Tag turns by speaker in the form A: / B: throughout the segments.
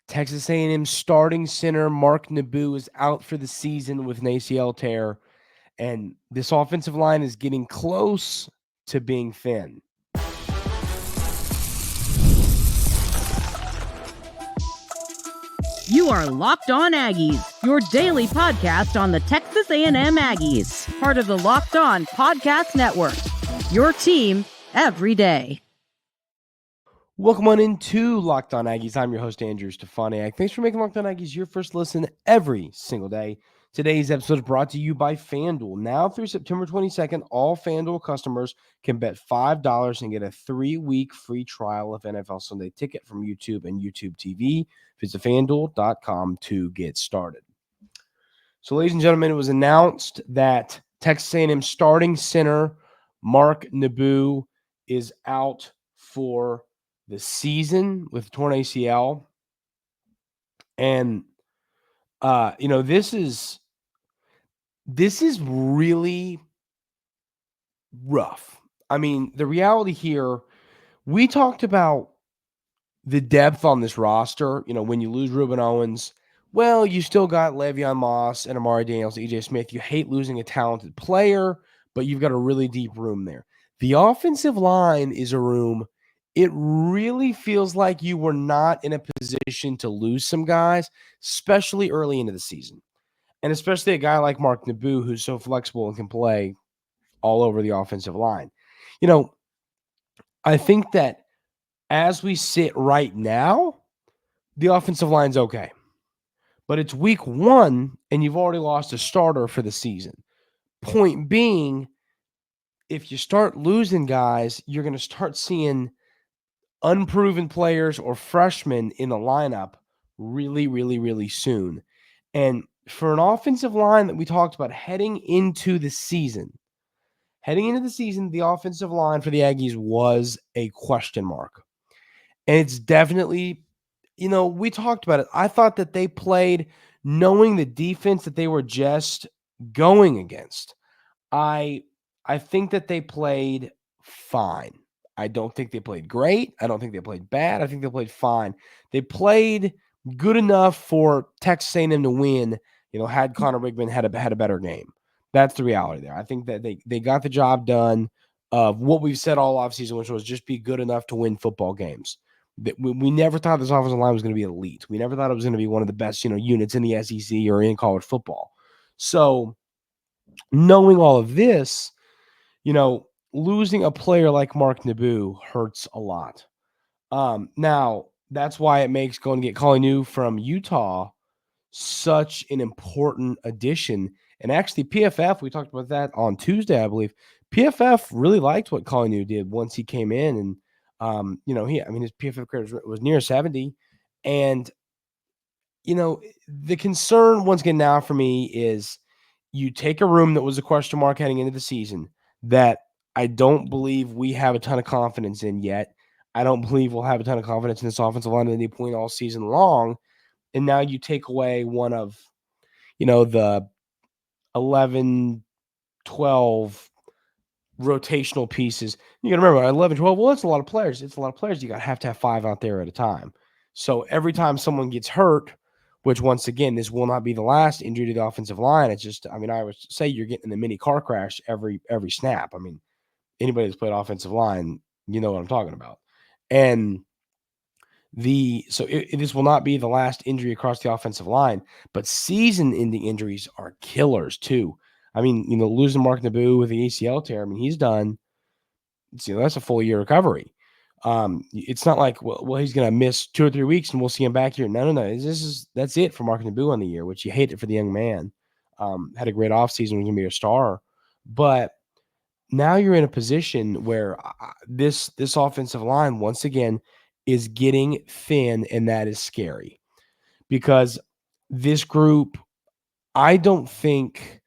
A: Texas A&M starting center Mark Nabou is out for the season with an ACL tear, and this offensive line is getting close to being thin.
B: You are Locked On Aggies, your daily podcast on the Texas A&M Aggies, part of the Locked On Podcast Network, your team every day.
A: Welcome on into Locked On Aggies. I'm your host, Andrew Stefaniak. Thanks for making Locked On Aggies your first listen every single day. Today's episode is brought to you by FanDuel. Now through September 22nd, all FanDuel customers can bet $5 and get a 3-week free trial of NFL Sunday Ticket from YouTube and YouTube TV. Visit FanDuel.com to get started. So, ladies and gentlemen, it was announced that Texas A&M starting center Mark Nabou is out for the season with torn ACL. And, this is really rough. I mean, the reality here, we talked about the depth on this roster. You know, when you lose Reuben Owens, well, you still got Le'Veon Moss and Amari Daniels, EJ Smith. You hate losing a talented player, but you've got a really deep room there. The offensive line is a room. It really feels like you were not in a position to lose some guys, especially early into the season. And especially a guy like Mark Nabou, who's so flexible and can play all over the offensive line. You know, I think that as we sit right now, the offensive line's okay. But it's week 1, and you've already lost a starter for the season. Point being, if you start losing guys, you're going to start seeing unproven players or freshmen in the lineup really, really, really soon. And for an offensive line that we talked about heading into the season, the offensive line for the Aggies was a question mark. And it's definitely, we talked about it. I thought that they played knowing the defense that they were just going against. I think that they played fine. I don't think they played great. I don't think they played bad. I think they played fine. They played good enough for Texas A&M to win. Had Connor Wigman had a better game. That's the reality there. I think that they got the job done of what we've said all offseason, which was just be good enough to win football games. We never thought this offensive line was going to be elite. We never thought it was going to be one of the best, units in the SEC or in college football. So knowing all of this, losing a player like Mark Nabou hurts a lot. Now, that's why it makes going to get Colin New from Utah such an important addition. And actually, PFF, we talked about that on Tuesday, I believe. PFF really liked what Colin New did once he came in. And, his PFF grade was near 70. And, the concern once again now for me is you take a room that was a question mark heading into the season that I don't believe we have a ton of confidence in yet. I don't believe we'll have a ton of confidence in this offensive line at any point all season long. And now you take away one of, the 11, 12 rotational pieces. You got to remember, 11, 12, well, that's a lot of players. It's a lot of players. You have to have 5 out there at a time. So every time someone gets hurt, which once again, this will not be the last injury to the offensive line. It's just, I would say you're getting in a mini car crash every snap. Anybody that's played offensive line, you know what I'm talking about. And this will not be the last injury across the offensive line, but season-ending injuries are killers too. Losing Mark Nabou with the ACL tear, he's done. That's a full year recovery. It's not like, well, he's going to miss 2 or 3 weeks and we'll see him back here. No. That's it for Mark Nabou on the year, which you hate it for the young man. Had a great offseason, was going to be a star. But now you're in a position where this offensive line, once again, is getting thin, and that is scary. Because this group, I don't think,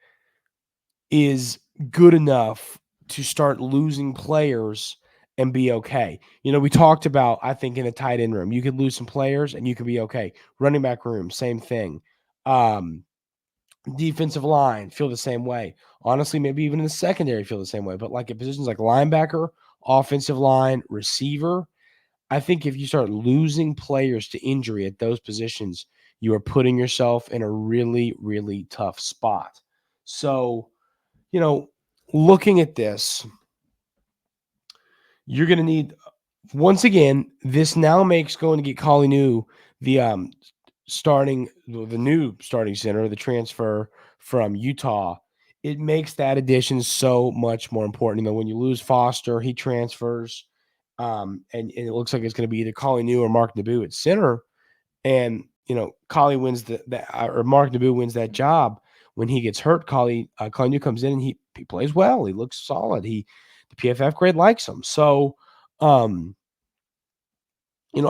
A: is good enough to start losing players and be okay. We talked about, I think, in a tight end room, you could lose some players and you could be okay. Running back room, same thing. Defensive line, feel the same way. Honestly, maybe even in the secondary, feel the same way. But like in positions like linebacker, offensive line, receiver, I think if you start losing players to injury at those positions, you are putting yourself in a really, really tough spot. So, looking at this, you're going to need, once again, this now makes going to get Collie New the the new starting center, the transfer from Utah. It makes that addition so much more important. When you lose Foster, he transfers, and it looks like it's going to be either Collie New or Mark Nabou at center. And Collie wins or Mark Nabou wins that job. When he gets hurt, Collie New comes in and he plays well. He looks solid. The PFF grade likes him. So, I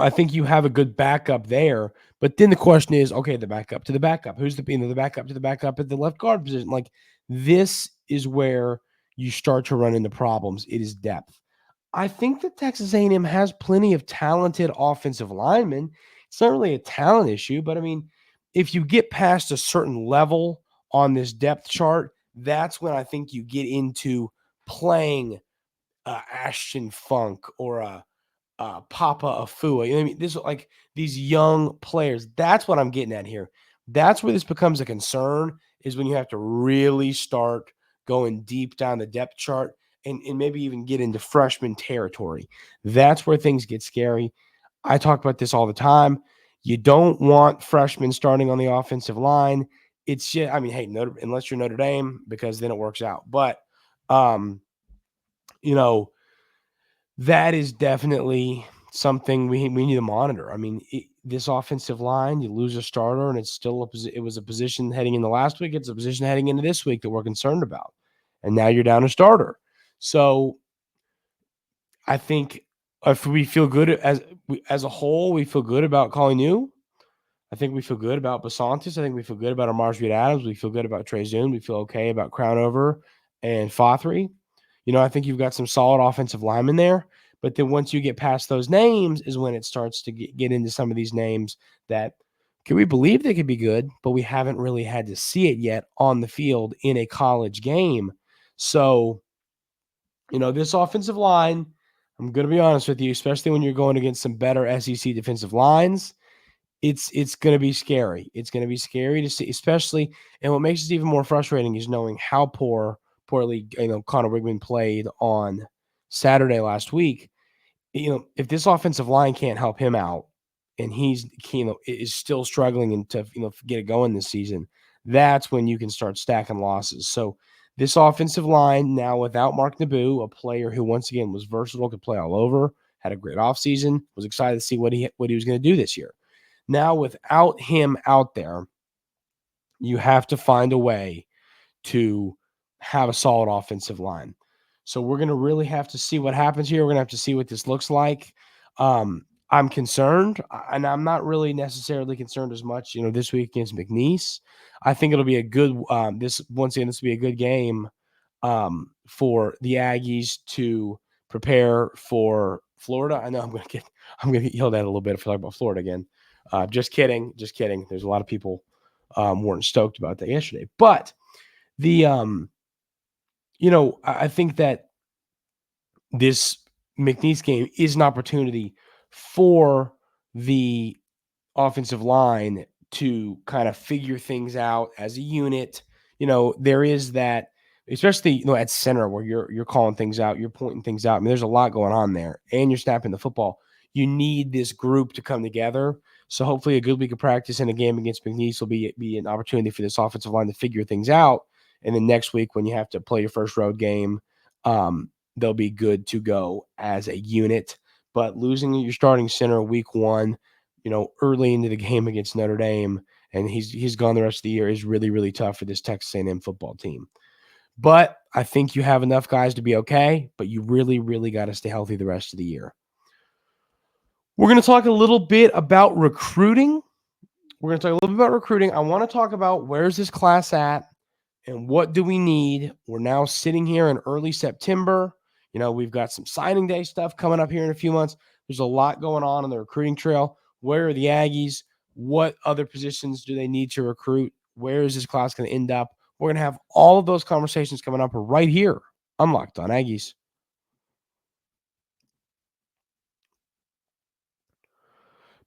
A: think you have a good backup there. But then the question is, okay, the backup to the backup. Who's the backup to the backup at the left guard position? Like, this is where you start to run into problems. It is depth. I think that Texas A&M has plenty of talented offensive linemen. It's not really a talent issue, but I mean, if you get past a certain level on this depth chart, that's when I think you get into playing Ashton Funk or Papa Afua. I mean, this like these young players. That's what I'm getting at here. That's where this becomes a concern, is when you have to really start going deep down the depth chart and maybe even get into freshman territory. That's where things get scary. I talk about this all the time. You don't want freshmen starting on the offensive line. It's just, I mean, hey, unless you're Notre Dame, because then it works out. But, you know, that is definitely something we need to monitor. I mean, this offensive line, you lose a starter, and it's still it was a position heading into last week. It's a position heading into this week that we're concerned about, and now you're down a starter. So I think if we feel good as a whole, we feel good about Collie New. I think we feel good about Basantis. I think we feel good about Amars Reed Adams. We feel good about Trey Zoon. We feel okay about Crownover and Fothery. I think you've got some solid offensive linemen there. But then once you get past those names is when it starts to get into some of these names that, can we believe they could be good, but we haven't really had to see it yet on the field in a college game. So, this offensive line, I'm going to be honest with you, especially when you're going against some better SEC defensive lines, it's going to be scary. It's going to be scary to see, especially, and what makes it even more frustrating is knowing how poorly Connor Wigman played on Saturday last week. If this offensive line can't help him out, and he's is still struggling to get it going this season, that's when you can start stacking losses. So this offensive line now without Mark Nabou, a player who once again was versatile, could play all over, had a great offseason, was excited to see what he was going to do this year. Now without him out there, you have to find a way to have a solid offensive line. So we're going to really have to see what happens here. We're going to have to see what this looks like. I'm concerned, and I'm not really necessarily concerned as much, this week against McNeese. I think it'll be a good, this will be a good game for the Aggies to prepare for Florida. I know I'm going to get yelled at a little bit if I talk about Florida again. Just kidding. There's a lot of people weren't stoked about that yesterday, but the I think that this McNeese game is an opportunity for the offensive line to kind of figure things out as a unit. There is that, especially at center where you're calling things out, you're pointing things out. I mean, there's a lot going on there, and you're snapping the football. You need this group to come together. So hopefully a good week of practice in a game against McNeese will be an opportunity for this offensive line to figure things out. And then next week, when you have to play your first road game, they'll be good to go as a unit. But losing your starting center week one, early into the game against Notre Dame, and he's gone the rest of the year, is really, really tough for this Texas A&M football team. But I think you have enough guys to be okay, but you really, really got to stay healthy the rest of the year. We're going to talk a little bit about recruiting. I want to talk about where's this class at and what do we need. We're now sitting here in early September. We've got some signing day stuff coming up here in a few months. There's a lot going on the recruiting trail. Where are the Aggies? What other positions do they need to recruit? Where is this class going to end up? We're going to have all of those conversations coming up right here on Locked On Aggies.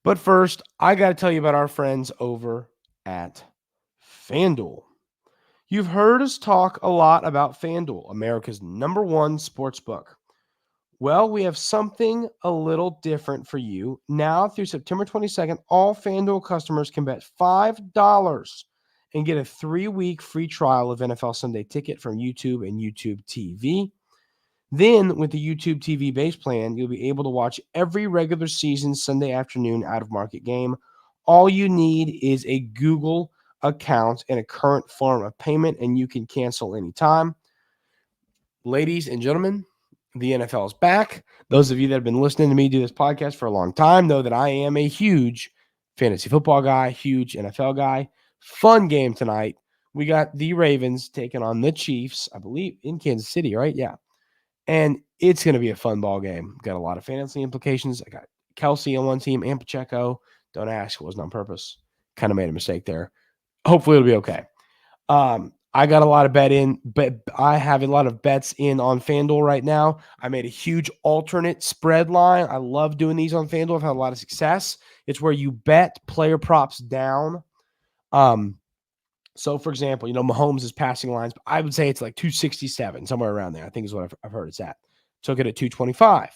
A: But first, I got to tell you about our friends over at FanDuel. You've heard us talk a lot about FanDuel, America's #1 sports book. Well, we have something a little different for you. Now through September 22nd, all FanDuel customers can bet $5 and get a 3-week free trial of NFL Sunday Ticket from YouTube and YouTube TV. Then, with the YouTube TV base plan, you'll be able to watch every regular season Sunday afternoon out-of-market game. All you need is a Google account and a current form of payment, and you can cancel anytime. Ladies and gentlemen, the NFL is back. Those of you that have been listening to me do this podcast for a long time know that I am a huge fantasy football guy, huge NFL guy. Fun game tonight. We got the Ravens taking on the Chiefs, I believe, in Kansas City, right? Yeah. And it's going to be a fun ball game. Got a lot of fantasy implications. I got Kelsey on one team and Pacheco. Don't ask. It wasn't on purpose. Kind of made a mistake there. Hopefully it'll be okay. I got a lot of I have a lot of bets in on FanDuel right now. I made a huge alternate spread line. I love doing these on FanDuel. I've had a lot of success. It's where you bet player props down. So, for example, Mahomes' passing lines, I would say it's like 267, somewhere around there. I think is what I've heard it's at. Took it at 225.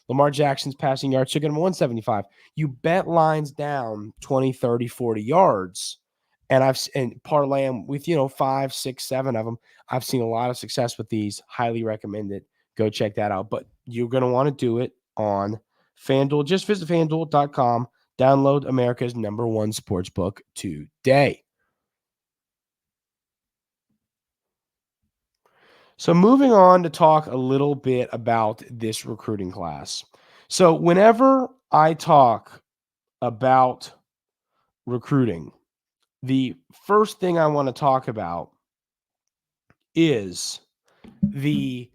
A: Lamar Jackson's passing yards took it at 175. You bet lines down 20, 30, 40 yards, and parlay them with 5, 6, 7 of them. I've seen a lot of success with these. Highly recommend it. Go check that out. But you're going to want to do it on FanDuel. Just visit FanDuel.com. Download America's #1 sportsbook today. So moving on to talk a little bit about this recruiting class. So whenever I talk about recruiting, the first thing I want to talk about is the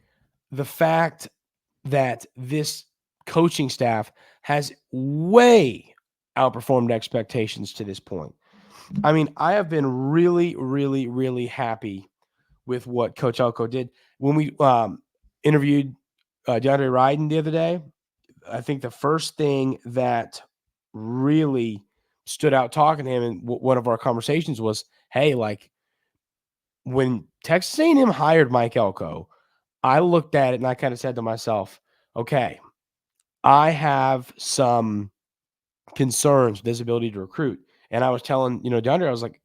A: fact that this coaching staff has way outperformed expectations to this point. I mean, I have been really, really, really happy with what Coach Elko did. When we interviewed DeAndre Ryden the other day, I think the first thing that really stood out talking to him in one of our conversations was, hey, like when Texas A&M hired Mike Elko, I looked at it and I kind of said to myself, okay, I have some concerns with his ability to recruit. And I was telling, DeAndre, I was like,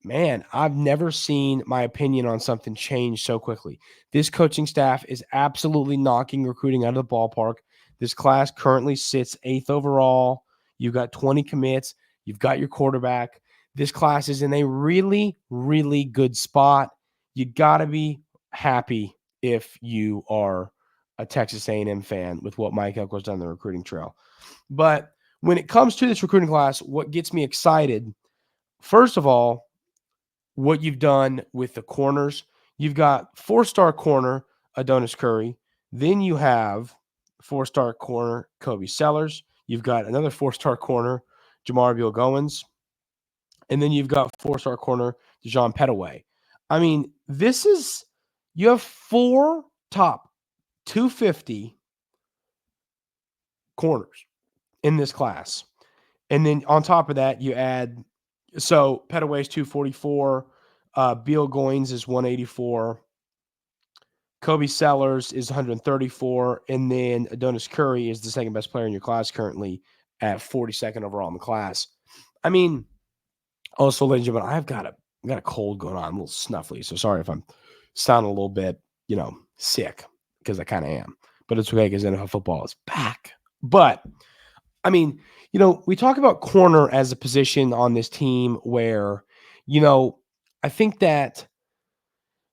A: man, I've never seen my opinion on something change so quickly. This coaching staff is absolutely knocking recruiting out of the ballpark. This class currently sits 8th overall. You've got 20 commits. You've got your quarterback. This class is in a really, really good spot. You got to be happy if you are a Texas A&M fan with what Mike Elko's done on the recruiting trail. But when it comes to this recruiting class, what gets me excited, first of all, what you've done with the corners. You've got 4-star corner Adonis Curry. Then you have 4-star corner Kobe Sellers. You've got another 4-star corner Jamar Beal-Goins. And then you've got 4-star corner Dejon Pettaway. I mean, you have 4 top 250 corners in this class. And then on top of that, you add, so Pettaway's 244, Beal-Goins is 184, Kobe Sellers is 134, and then Adonis Curry is the second best player in your class currently at 42nd overall in the class. I mean, also, ladies and gentlemen, I've got a cold going on. I'm a little snuffly, so sorry if I'm sounding a little bit, sick, because I kind of am. But it's okay because NFL football is back. But, I mean, we talk about corner as a position on this team where, I think that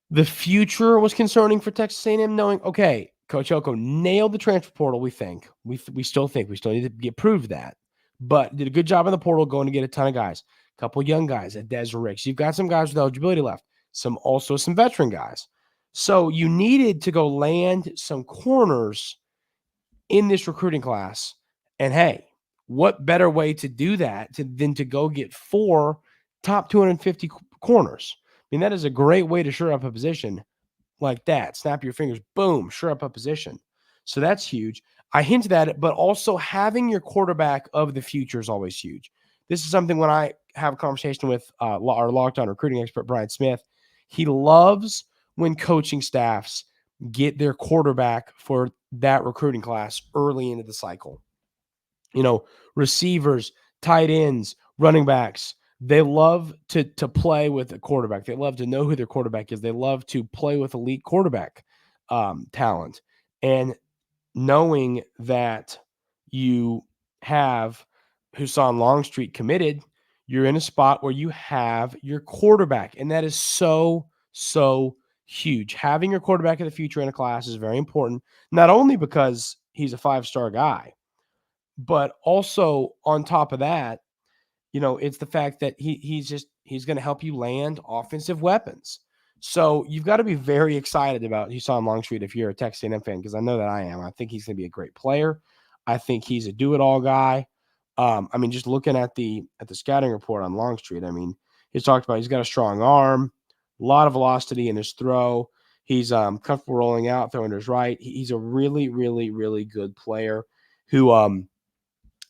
A: the future was concerning for Texas A&M, knowing, okay, Coach Elko nailed the transfer portal, we think. We still think. We still need to get proved that. But did a good job in the portal going to get a ton of guys. A couple young guys at Des Ricks. You've got some guys with eligibility left. Some veteran guys. So you needed to go land some corners in this recruiting class. And hey, what better way to do that than to go get 4 top 250 corners? I mean, that is a great way to shore up a position like that. Snap your fingers, boom, shore up a position. So that's huge. I hinted at it, but also having your quarterback of the future is always huge. This is something when I have a conversation with our Locked On recruiting expert, Brian Smith, he loves when coaching staffs get their quarterback for that recruiting class early into the cycle. Receivers, tight ends, running backs, they love to play with a quarterback. They love to know who their quarterback is. They love to play with elite quarterback talent. And knowing that you have Husson Longstreet committed, you're in a spot where you have your quarterback. And that is so, so huge. Having your quarterback of the future in a class is very important, not only because he's a 5-star guy, but also on top of that, it's the fact that he's going to help you land offensive weapons. So you've got to be very excited about Husson Longstreet if you're a Texas A&M fan, because I know that I am. I think he's going to be a great player. I think he's a do-it-all guy. Just looking at the scouting report on Longstreet, he's talked about he's got a strong arm, a lot of velocity in his throw. He's comfortable rolling out, throwing to his right. He's a really, really, really good player who I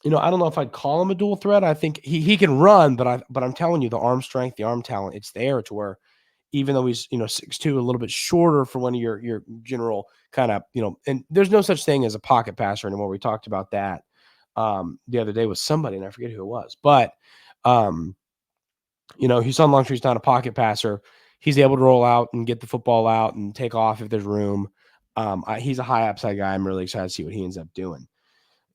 A: don't know if I'd call him a dual threat. I think he can run, but I'm telling you, the arm strength, the arm talent, it's there to where even though he's 6'2", a little bit shorter for one of your general kind of and there's no such thing as a pocket passer anymore. We talked about that the other day with somebody, and I forget who it was, but Husson Longstreet's not a pocket passer. He's able to roll out and get the football out and take off if there's room. He's a high upside guy. I'm really excited to see what he ends up doing.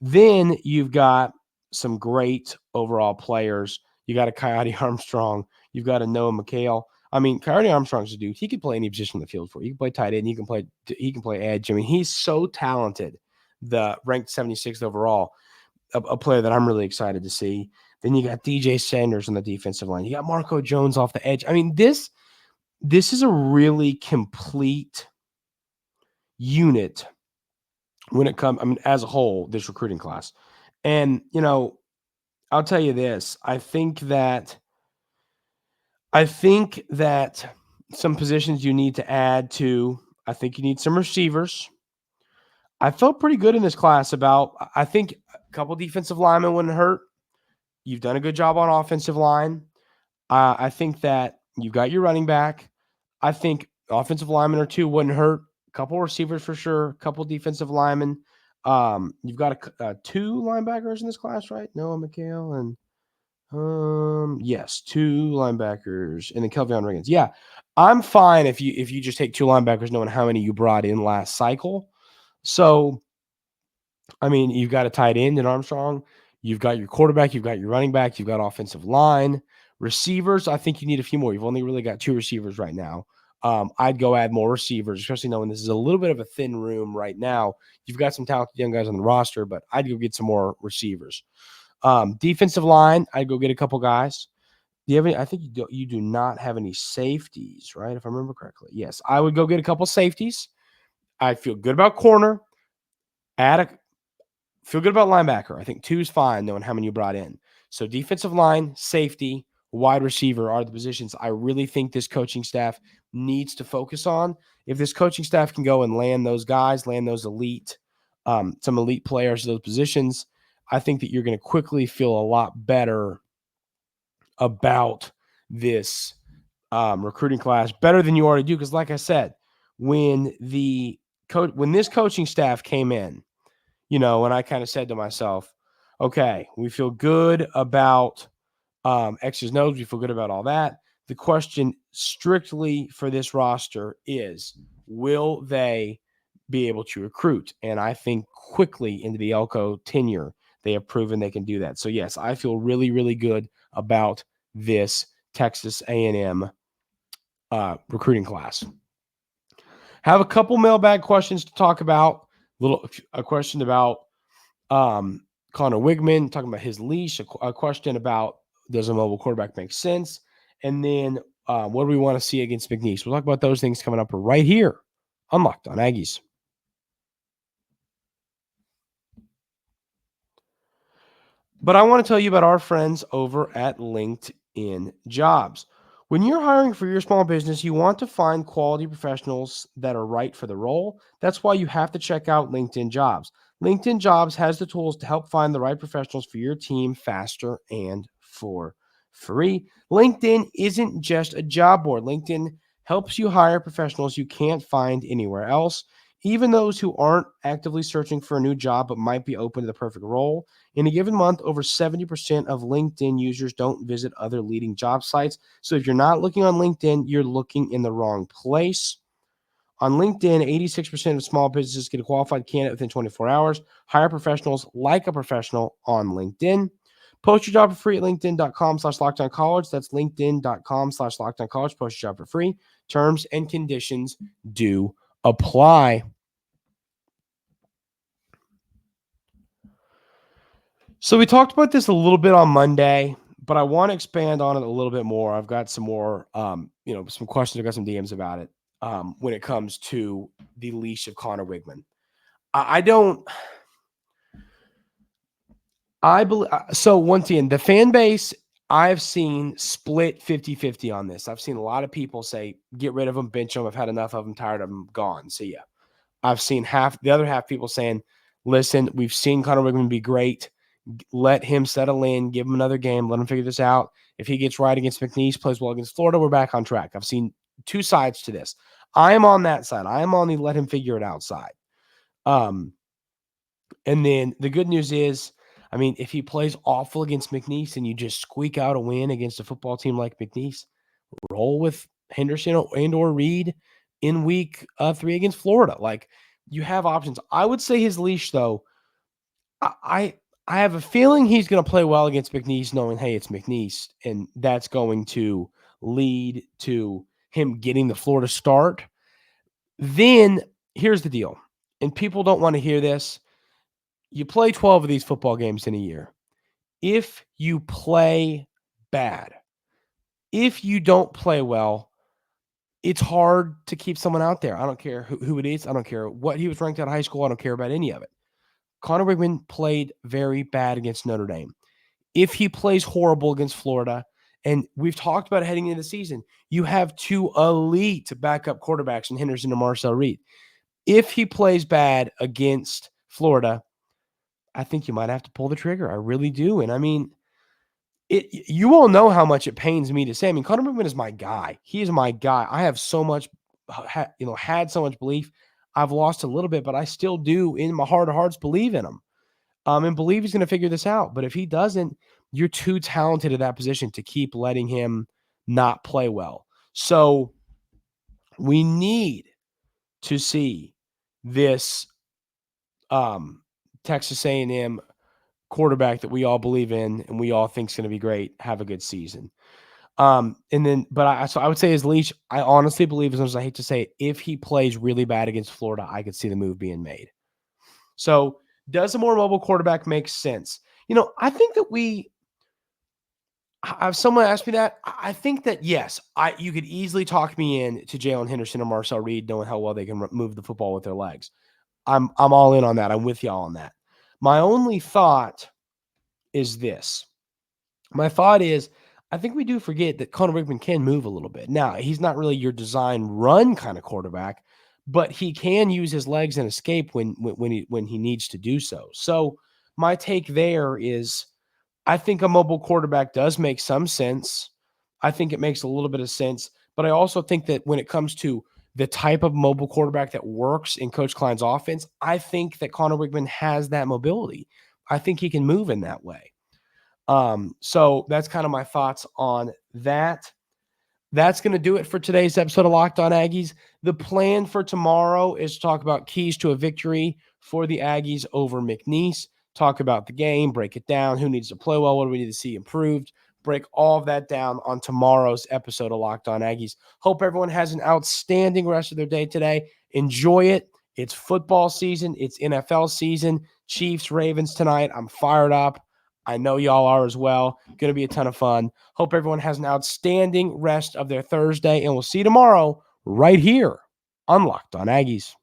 A: Then you've got some great overall players. You got a Coyote Armstrong. You've got a Noah McHale. Coyote Armstrong's a dude. He can play any position on the field for you. He can play tight end. He can play edge. He's so talented. The ranked 76th overall, a player that I'm really excited to see. Then you got DJ Sanders on the defensive line. You got Marco Jones off the edge. This is a really complete unit when it comes, as a whole, this recruiting class. And, I'll tell you this. I think that some positions you need to add to, I think you need some receivers. I felt pretty good in this class I think a couple defensive linemen wouldn't hurt. You've done a good job on offensive line. I think that you've got your running back. I think offensive lineman or two wouldn't hurt. A couple receivers for sure. A couple defensive linemen. You've got two linebackers in this class, right? Noah McHale and yes, two linebackers, and then Kelvin Riggins. Yeah, I'm fine if you just take two linebackers, knowing how many you brought in last cycle. So, you've got a tight end in Armstrong. You've got your quarterback. You've got your running back. You've got offensive line. Receivers, I think you need a few more. You've only really got two receivers right now. I'd go add more receivers, especially knowing this is a little bit of a thin room right now. You've got some talented young guys on the roster, but I'd go get some more receivers. Defensive line, I'd go get a couple guys. Do you have any? I think you do not have any safeties, right? If I remember correctly. Yes, I would go get a couple safeties. I feel good about corner. Feel good about linebacker. I think 2 is fine, knowing how many you brought in. So defensive line, safety, wide receiver are the positions I really think this coaching staff needs to focus on. If this coaching staff can go and land those guys, land those elite, some elite players at those positions, I think that you're going to quickly feel a lot better about this recruiting class, better than you already do. Because like I said, when this coaching staff came in, and I kind of said to myself, okay, we feel good about X's and O's. We feel good about all that. The question strictly for this roster is, will they be able to recruit? And I think quickly into the Elko tenure, they have proven they can do that. So, yes, I feel really, really good about this Texas A&M recruiting class. Have a couple mailbag questions to talk about. A question about Connor Wigman, talking about his leash. A question about, does a mobile quarterback make sense? And then what do we want to see against McNeese? We'll talk about those things coming up right here on Locked On Aggies. But I want to tell you about our friends over at LinkedIn Jobs. When you're hiring for your small business, you want to find quality professionals that are right for the role. That's why you have to check out LinkedIn Jobs. LinkedIn Jobs has the tools to help find the right professionals for your team faster and for free. LinkedIn isn't just a job board. LinkedIn helps you hire professionals you can't find anywhere else, even those who aren't actively searching for a new job but might be open to the perfect role. In a given month, over 70% of LinkedIn users don't visit other leading job sites. So if you're not looking on LinkedIn, you're looking in the wrong place. On LinkedIn, 86% of small businesses get a qualified candidate within 24 hours. Hire professionals like a professional on LinkedIn. Post your job for free at linkedin.com/lockedoncollege. That's linkedin.com/lockedoncollege. Post your job for free. Terms and conditions do apply. So we talked about this a little bit on Monday, but I want to expand on it a little bit more. I've got some more, some questions. I've got some DMs about it when it comes to the leash of Connor Wigman. I believe, so once again, the fan base, I've seen split 50-50 on this. I've seen a lot of people say, get rid of them, bench them. I've had enough of them, tired of them, gone. See ya. I've seen the other half people saying, listen, we've seen Connor Wigman be great. Let him settle in, give him another game, let him figure this out. If he gets right against McNeese, plays well against Florida, we're back on track. I've seen two sides to this. I am on that side. I am on the let him figure it out side. And then the good news is, I mean, if he plays awful against McNeese and you just squeak out a win against a football team like McNeese, roll with Henderson and or Reed in week 3 against Florida. Like, you have options. I would say his leash, though, I have a feeling he's going to play well against McNeese, knowing, hey, it's McNeese, and that's going to lead to him getting the Florida start. Then here's the deal, and people don't want to hear this. You play 12 of these football games in a year. If you play bad, if you don't play well, it's hard to keep someone out there. I don't care who it is. I don't care what he was ranked out of high school. I don't care about any of it. Connor Wigman played very bad against Notre Dame. If he plays horrible against Florida, and we've talked about it heading into the season, you have two elite backup quarterbacks in Henderson and Marcel Reed. If he plays bad against Florida, I think you might have to pull the trigger. I really do. And I mean, you all know how much it pains me to say. I mean, Connor Wigman is my guy. He is my guy. I have so much, had so much belief. I've lost a little bit, but I still do in my heart of hearts believe in him. And believe he's going to figure this out. But if he doesn't, you're too talented at that position to keep letting him not play well. So we need to see this Texas A&M quarterback that we all believe in and we all think is going to be great have a good season. I would say his leash, I honestly believe, as much as I hate to say it, if he plays really bad against Florida, I could see the move being made. So does a more mobile quarterback make sense? I think that someone asked me that. I think that, yes, you could easily talk me in to Jalen Henderson or Marcel Reed, knowing how well they can move the football with their legs. I'm all in on that. I'm with y'all on that. My only thought is this. My thought is, I think we do forget that Connor Wigman can move a little bit. Now, he's not really your design run kind of quarterback, but he can use his legs and escape when he needs to do so. So my take there is, I think a mobile quarterback does make some sense. I think it makes a little bit of sense, but I also think that when it comes to the type of mobile quarterback that works in Coach Klein's offense, I think that Connor Wigman has that mobility. I think he can move in that way. So that's kind of my thoughts on that. That's going to do it for today's episode of Locked On Aggies. The plan for tomorrow is to talk about keys to a victory for the Aggies over McNeese, talk about the game, break it down, who needs to play well, what do we need to see improved, break all of that down on tomorrow's episode of Locked On Aggies. Hope everyone has an outstanding rest of their day today. Enjoy it. It's football season. It's NFL season. Chiefs, Ravens tonight. I'm fired up. I know y'all are as well. Going to be a ton of fun. Hope everyone has an outstanding rest of their Thursday, and we'll see you tomorrow right here on Locked On Aggies.